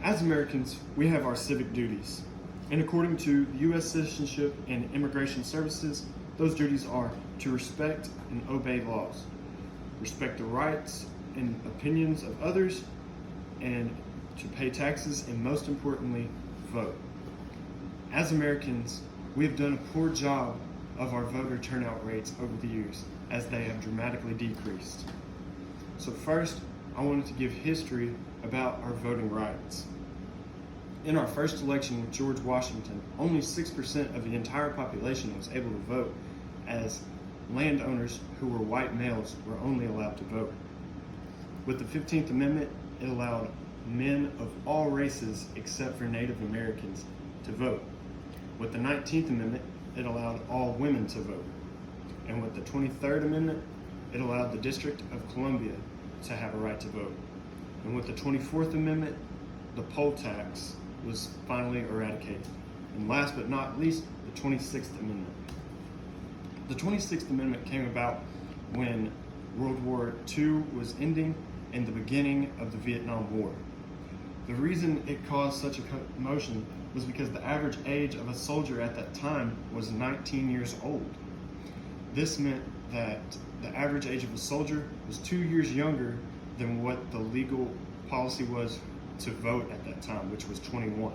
As Americans, we have our civic duties. And according to the U.S. Citizenship and Immigration Services, those duties are to respect and obey laws, respect the rights and opinions of others, and to pay taxes, and most importantly, vote. As Americans, we have done a poor job of our voter turnout rates over the years, as they have dramatically decreased. So first, I wanted to give history about our voting rights. In our first election with George Washington, only 6% of the entire population was able to vote, as landowners who were white males were only allowed to vote. With the 15th Amendment, it allowed men of all races except for Native Americans to vote. With the 19th Amendment, it allowed all women to vote. And with the 23rd Amendment, it allowed the District of Columbia to have a right to vote. And with the 24th Amendment, the poll tax was finally eradicated. And last but not least, the 26th Amendment. The 26th Amendment came about when World War II was ending and the beginning of the Vietnam War. The reason it caused such a commotion was because the average age of a soldier at that time was 19 years old. This meant that the average age of a soldier was 2 years younger than what the legal policy was to vote at that time, which was 21.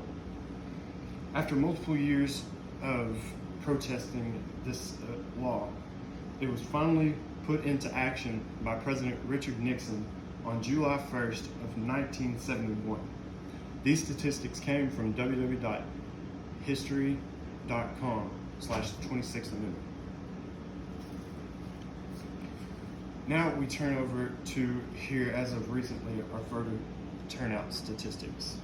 After multiple years of protesting this law, it was finally put into action by President Richard Nixon on July 1st of 1971. These statistics came from www.history.com/26th Amendment. Now we turn over to here, as of recently, our voter turnout statistics.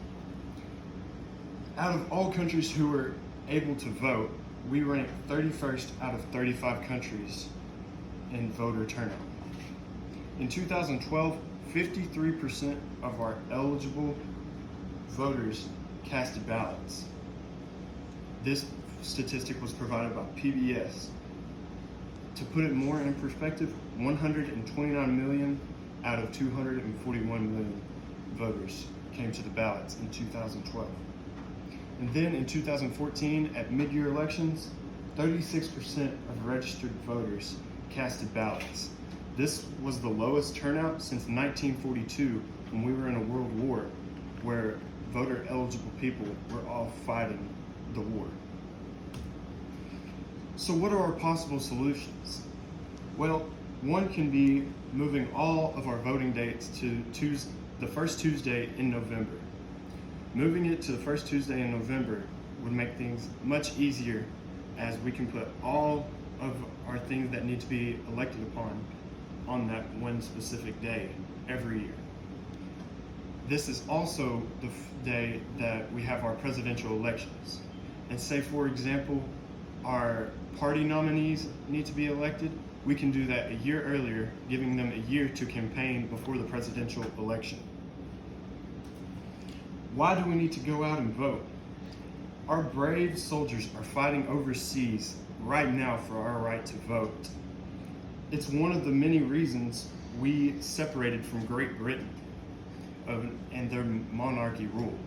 Out of all countries who were able to vote, we ranked 31st out of 35 countries in voter turnout. In 2012, 53% of our eligible voters casted ballots. This statistic was provided by PBS. To put it more in perspective, 129 million out of 241 million voters came to the ballots in 2012. And then in 2014, at mid-year elections, 36% of registered voters casted ballots. This was the lowest turnout since 1942, when we were in a world war where voter-eligible people were all fighting the war. So what are our possible solutions? Well, one can be moving all of our voting dates to the first Tuesday in November. Moving it to the first Tuesday in November would make things much easier, as we can put all of our things that need to be elected upon on that one specific day every year. This is also the day that we have our presidential elections. And say, for example, our party nominees need to be elected, we can do that a year earlier, giving them a year to campaign before the presidential election. Why do we need to go out and vote? Our brave soldiers are fighting overseas right now for our right to vote. It's one of the many reasons we separated from Great Britain and their monarchy rule.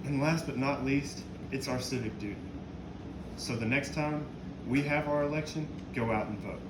And last but not least, it's our civic duty. So the next time we have our election, go out and vote.